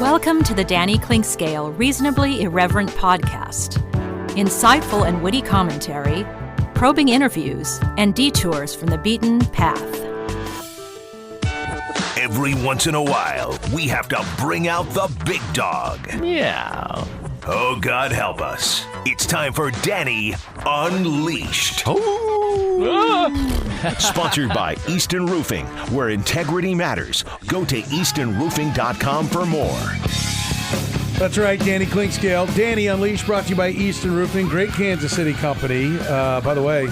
Welcome to the Danny Clinkscale Reasonably Irreverent podcast. Insightful and witty commentary, probing interviews, and detours from the beaten path. Every once in a while, we have to bring out the big dog. Yeah. Oh, God help us. It's time for Danny Unleashed. Sponsored by Easton Roofing, where integrity matters. Go to eastonroofing.com for more. That's right, Danny Clinkscale. Danny Unleashed, brought to you by Easton Roofing. Great Kansas City company. By the way,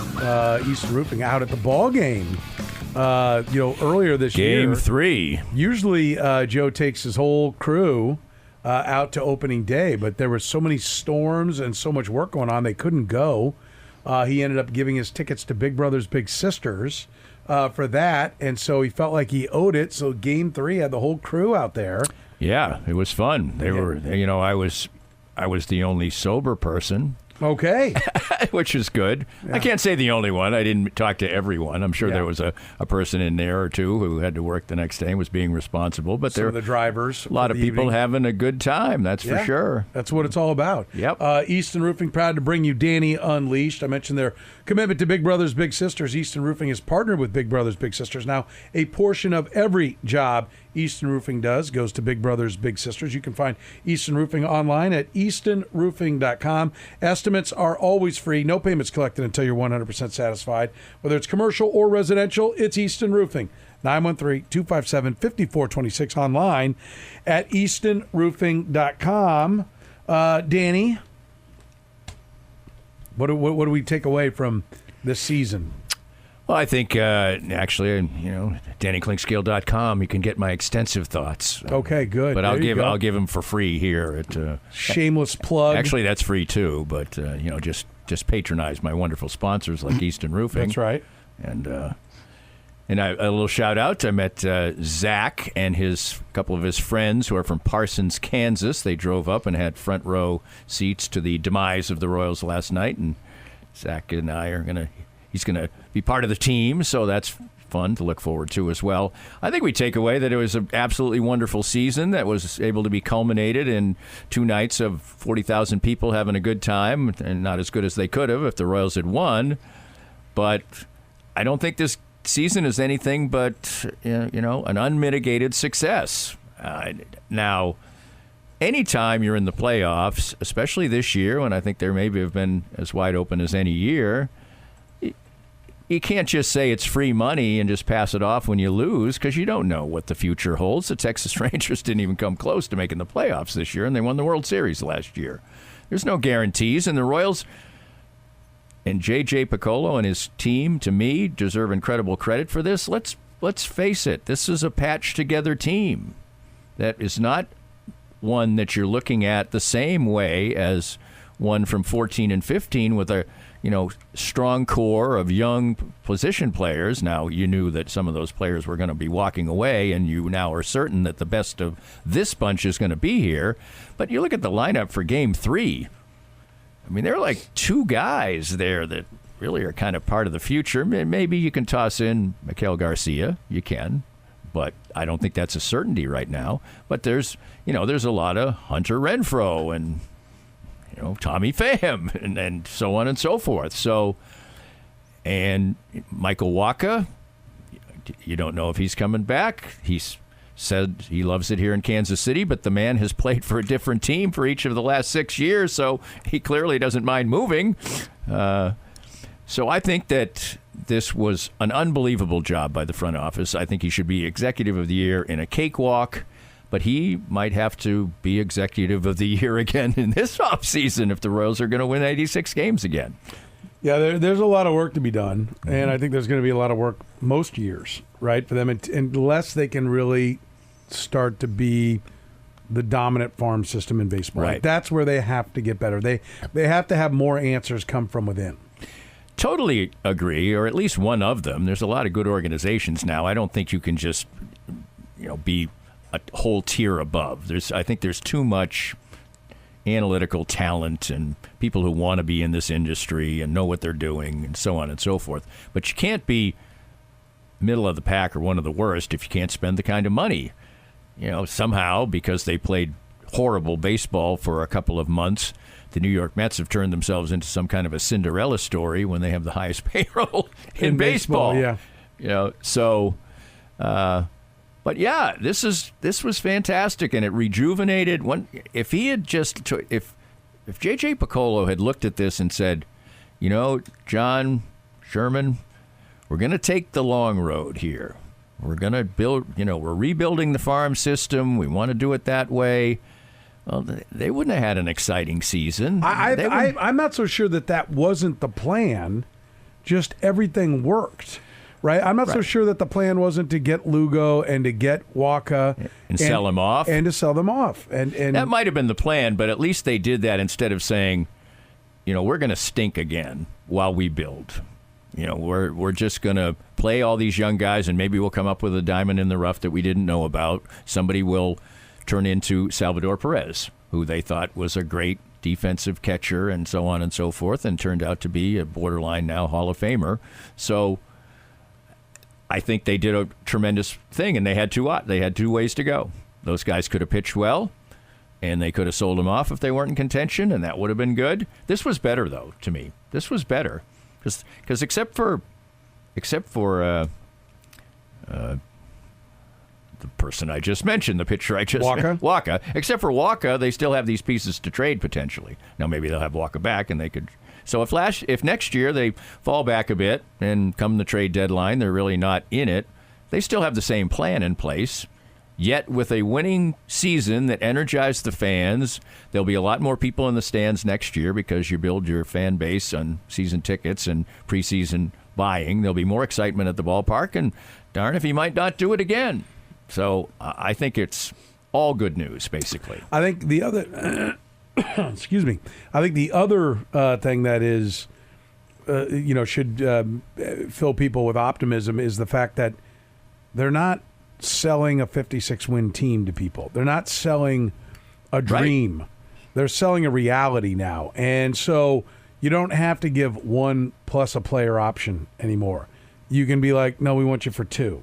Easton Roofing out at the ball game. Earlier this year. Game 3. Usually, Joe takes his whole crew out to opening day, but there were so many storms and so much work going on, they couldn't go. He ended up giving his tickets to Big Brothers Big Sisters for that, and so he felt like he owed it. So Game 3 had the whole crew out there. Yeah, it was fun. They were, I was the only sober person. Okay. Which is good. Yeah. I can't say the only one. I didn't talk to everyone. I'm sure there was a person in there or two who had to work the next day and was being responsible. But there were the drivers. A lot of people having a good time, that's for sure. That's what it's all about. Yep. Easton Roofing, proud to bring you Danny Unleashed. I mentioned their commitment to Big Brothers Big Sisters. Easton Roofing is partnered with Big Brothers Big Sisters. Now, a portion of every job Easton Roofing does goes to Big Brothers Big Sisters. You can find Easton Roofing online at eastonroofing.com. Estimates are always free. No payments collected until you're 100% satisfied. Whether it's commercial or residential, it's Easton Roofing. 913-257-5426 online at eastonroofing.com. Danny, what do we take away from this season? Well, I think, actually, DannyClinkscale.com, you can get my extensive thoughts. Okay, good. But I'll give them for free here. At, shameless plug. Actually, that's free, too. But, just patronize my wonderful sponsors like Easton Roofing. That's right. And a little shout-out. I met Zach and a couple of his friends who are from Parsons, Kansas. They drove up and had front-row seats to the demise of the Royals last night. And Zach and I are he's going to be part of the team, so that's fun to look forward to as well. I think we take away that it was an absolutely wonderful season that was able to be culminated in 2 nights of 40,000 people having a good time, and not as good as they could have if the Royals had won. But I don't think this season is anything but an unmitigated success. Now, anytime you're in the playoffs, especially this year when I think there maybe have been as wide open as any year, you can't just say it's free money and just pass it off when you lose, because you don't know what the future holds. The Texas Rangers didn't even come close to making the playoffs this year, and they won the World Series last year. There's no guarantees, and the Royals and J.J. Piccolo and his team, to me, deserve incredible credit for this. Let's face it. This is a patched-together team that is not one that you're looking at the same way as one from 14 and 15 with a strong core of young position players. Now, you knew that some of those players were going to be walking away, and you now are certain that the best of this bunch is going to be here. But you look at the lineup for Game 3. I mean, there are like 2 guys there that really are kind of part of the future. Maybe you can toss in Miguel Garcia. You can. But I don't think that's a certainty right now. But there's a lot of Hunter Renfroe and Tommy Pham and so on and so forth. So, and Michael Wacha, you don't know if he's coming back. He's said he loves it here in Kansas City, but the man has played for a different team for each of the last 6 years, so he clearly doesn't mind moving. So I think that this was an unbelievable job by the front office. I think he should be Executive of the Year in a cakewalk. But he might have to be Executive of the Year again in this offseason if the Royals are going to win 86 games again. Yeah, there's a lot of work to be done, and I think there's going to be a lot of work most years, right, for them, unless they can really start to be the dominant farm system in baseball. Right. That's where they have to get better. They have to have more answers come from within. Totally agree, or at least one of them. There's a lot of good organizations now. I don't think you can just be a whole tier above. I think there's too much analytical talent and people who want to be in this industry and know what they're doing and so on and so forth. But you can't be middle of the pack or one of the worst if you can't spend the kind of money. Somehow, because they played horrible baseball for a couple of months. The New York Mets have turned themselves into some kind of a Cinderella story when they have the highest payroll in baseball. Yeah. So, but yeah, this was fantastic, and it rejuvenated. If he had if J.J. Piccolo had looked at this and said, John Sherman, we're going to take the long road here. We're going to build, we're rebuilding the farm system. We want to do it that way. Well, they wouldn't have had an exciting season. I'm not so sure that wasn't the plan. Just everything worked, right? I'm not so sure that the plan wasn't to get Lugo and to get Waka and sell him off. And to sell them off. And that might have been the plan, but at least they did that instead of saying, we're going to stink again while we build. We're just going to play all these young guys, and maybe we'll come up with a diamond in the rough that we didn't know about. Somebody will turn into Salvador Perez, who they thought was a great defensive catcher and so on and so forth, and turned out to be a borderline now Hall of Famer. So I think they did a tremendous thing, and they had two ways to go. Those guys could have pitched well, and they could have sold them off if they weren't in contention, and that would have been good. This was better, though, to me. This was better. Because except for the person I just mentioned, the pitcher I just mentioned, Waka. Except for Waka, they still have these pieces to trade potentially. Now maybe they'll have Waka back, and they could. So if next year they fall back a bit and come the trade deadline, they're really not in it. They still have the same plan in place. Yet with a winning season that energized the fans, there'll be a lot more people in the stands next year because you build your fan base on season tickets and preseason buying. There'll be more excitement at the ballpark, and darn if he might not do it again. So I think it's all good news, basically. I think the other, excuse me. I think the other thing that is, should fill people with optimism is the fact that they're not selling a 56-win team to people. They're not selling a dream. Right. They're selling a reality now. And so you don't have to give one plus a player option anymore. You can be like, no, we want you for two,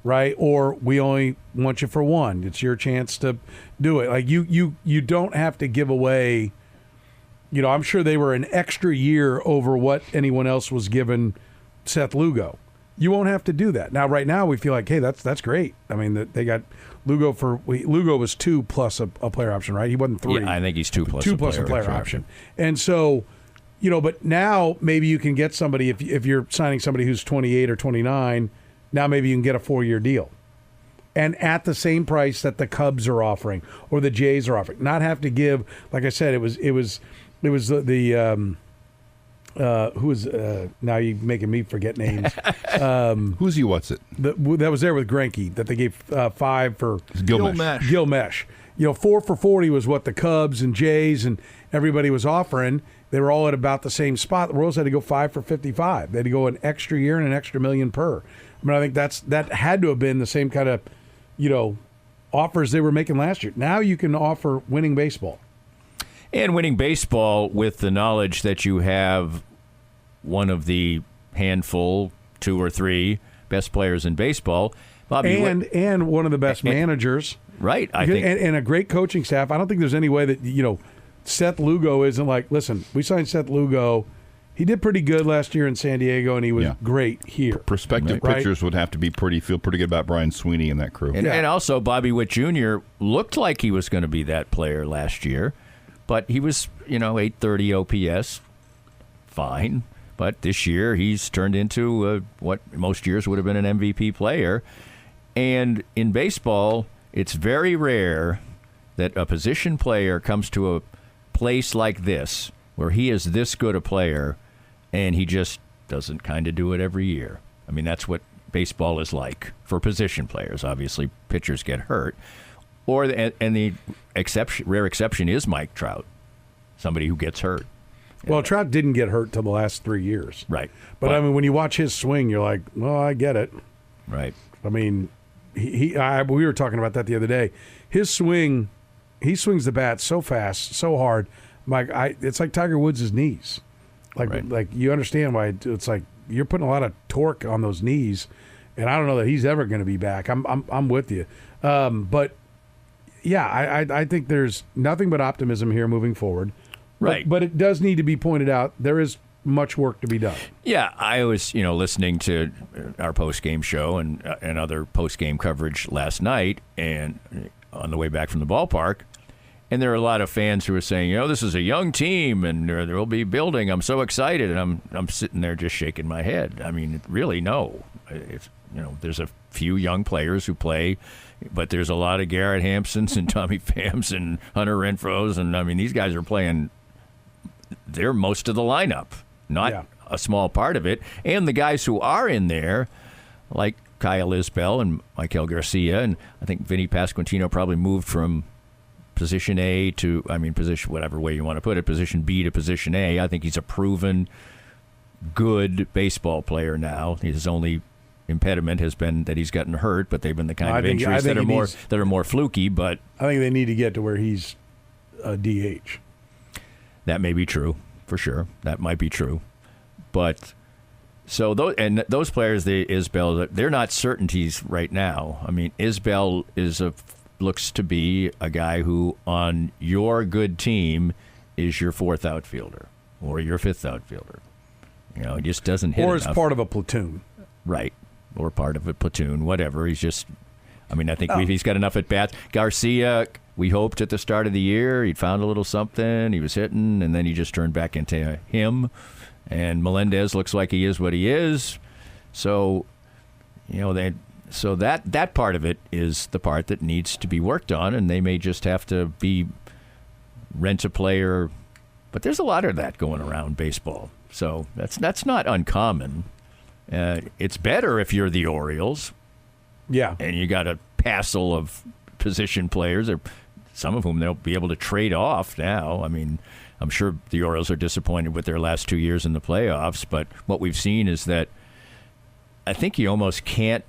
right? Or we only want you for one. It's your chance to do it. Like you don't have to give away, I'm sure they were an extra year over what anyone else was given Seth Lugo. You won't have to do that. Now, right now, we feel like, hey, that's great. I mean, they got Lugo Lugo was 2 plus a player option, right? He wasn't 3. Yeah, I think he's 2 plus a player option. And so, but now maybe you can get somebody, if you're signing somebody who's 28 or 29, now maybe you can get a 4-year deal. And at the same price that the Cubs are offering or the Jays are offering. Not have to give, like I said, it was the who was now you're making me forget names. Who's he? What's it? That was there with Greinke that they gave 5 for Gilmesh. 4 for 40 was what the Cubs and Jays and everybody was offering. They were all at about the same spot. The Royals had to go 5 for 55. They had to go an extra year and an extra $1 million per. I mean, I think that had to have been the same kind of offers they were making last year. Now you can offer winning baseball. And winning baseball with the knowledge that you have one of the handful, 2 or 3 best players in baseball, Bobby, and one of the best managers, right? I think, and a great coaching staff. I don't think there's any way that Seth Lugo isn't like. Listen, we signed Seth Lugo. He did pretty good last year in San Diego, and he was great here. Prospective pitchers would have to feel pretty good about Brian Sweeney and that crew. And also, Bobby Witt Jr. looked like he was going to be that player last year. But he was, 830 OPS, fine. But this year he's turned into what most years would have been an MVP player. And in baseball, it's very rare that a position player comes to a place like this, where he is this good a player, and he just doesn't kind of do it every year. I mean, that's what baseball is like for position players. Obviously, pitchers get hurt. And the rare exception is Mike Trout, somebody who gets hurt. Well, Trout didn't get hurt till the last 3 years. Right. But I mean, when you watch his swing, you're like, well, I get it. Right. I mean, we were talking about that the other day. His swing, he swings the bat so fast, so hard. It's like Tiger Woods' knees. Like you understand why it's like you're putting a lot of torque on those knees, and I don't know that he's ever going to be back. I'm with you. But I think there's nothing but optimism here moving forward. Right. But it does need to be pointed out there is much work to be done. Yeah, I was, listening to our post-game show and other post-game coverage last night and on the way back from the ballpark, and there are a lot of fans who are saying, this is a young team and there will be building. I'm so excited, and I'm sitting there just shaking my head. I mean, really, no. There's a few young players who play, but there's a lot of Garrett Hampsons and Tommy Phams and Hunter Renfro's, and I mean, these guys are playing. They're most of the lineup. Not a small part of it. And the guys who are in there, like Kyle Isbell and Michael Garcia, and I think Vinny Pasquantino probably moved from position A to, position, whatever way you want to put it, position B to position A. I think he's a proven good baseball player now. His only impediment has been that he's gotten hurt, but they've been the kind of injuries that are more fluky. But I think they need to get to where he's a DH. That may be true. For sure, that might be true, but those players, the Isbell, they're not certainties right now. I mean, Isbell looks to be a guy who, on your good team, is your fourth outfielder or your fifth outfielder. He just doesn't hit or is enough. Part of a platoon, right? Or part of a platoon, whatever. He's just. I think he's got enough at bats. Garcia, we hoped at the start of the year he'd found a little something. He was hitting, and then he just turned back into him. And Melendez looks like he is what he is. So, that part of it is the part that needs to be worked on, and they may just have to rent a player. But there's a lot of that going around baseball, so that's not uncommon. It's better if you're the Orioles. Yeah. And you got a passel of position players, or some of whom they'll be able to trade off now. I mean, I'm sure the Orioles are disappointed with their last 2 years in the playoffs, but what we've seen is that I think you almost can't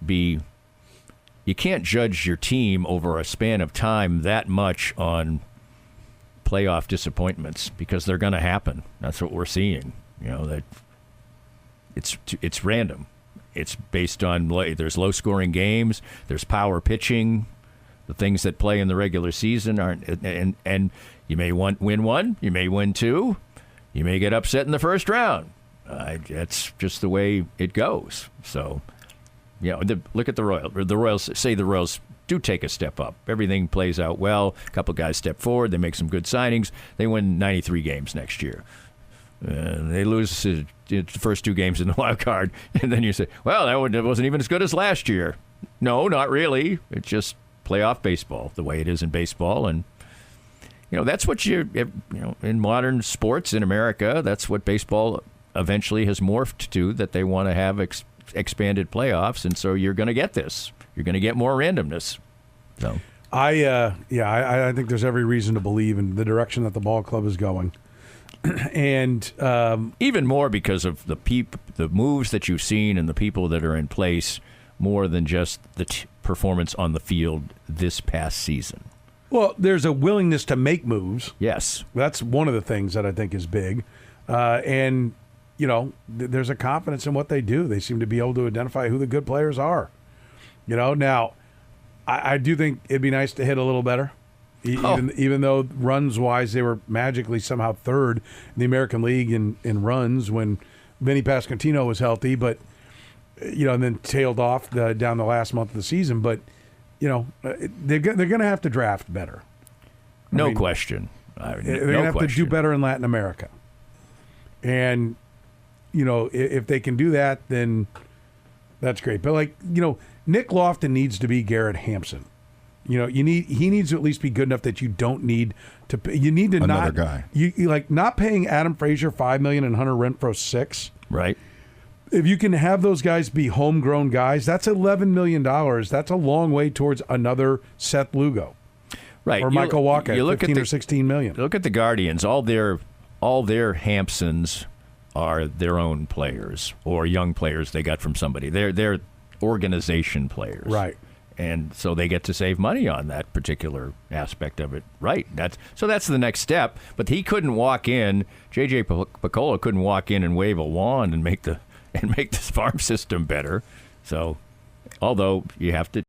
judge your team over a span of time that much on playoff disappointments, because they're going to happen. That's what we're seeing. That it's random. It's based on there's low-scoring games, there's power pitching, the things that play in the regular season aren't, and you may win one, you may win two, you may get upset in the first round. That's just the way it goes. So, look at the Royals. The Royals do take a step up. Everything plays out well. A couple guys step forward. They make some good signings. They win 93 games next year. They lose the first two games in the wild card, and then you say, well, that wasn't even as good as last year. No, not really. It's just playoff baseball, the way it is in baseball. And, that's what in modern sports in America, that's what baseball eventually has morphed to, that they want to have expanded playoffs. And so you're going to get this. You're going to get more randomness. So I think there's every reason to believe in the direction that the ball club is going. And even more because of the moves that you've seen and the people that are in place, more than just the performance on the field this past season. Well, there's a willingness to make moves. Yes. That's one of the things that I think is big. And, there's a confidence in what they do. They seem to be able to identify who the good players are. Now, I do think it'd be nice to hit a little better. Even though runs-wise they were magically somehow third in the American League in runs when Vinny Pasquantino was healthy, but and then tailed off down the last month of the season. But they're going to have to draft better. No question. They're going to have to do better in Latin America, and if they can do that, then that's great. But Nick Lofton needs to be Garrett Hampson. He needs to at least be good enough that you don't need to pay. You need to another guy. You not paying Adam Frazier $5 million and Hunter Renfroe $6 million. Right. If you can have those guys be homegrown guys, that's $11 million. That's a long way towards another Seth Lugo. Right. Or Michael Wacha, 15 or $16 million. Look at the Guardians. All their Hampsons are their own players or young players they got from somebody. They're organization players. Right. And so they get to save money on that particular aspect of it. Right. That's the next step. But he couldn't walk in. J.J. Picola couldn't walk in and wave a wand and make the farm system better. So, although you have to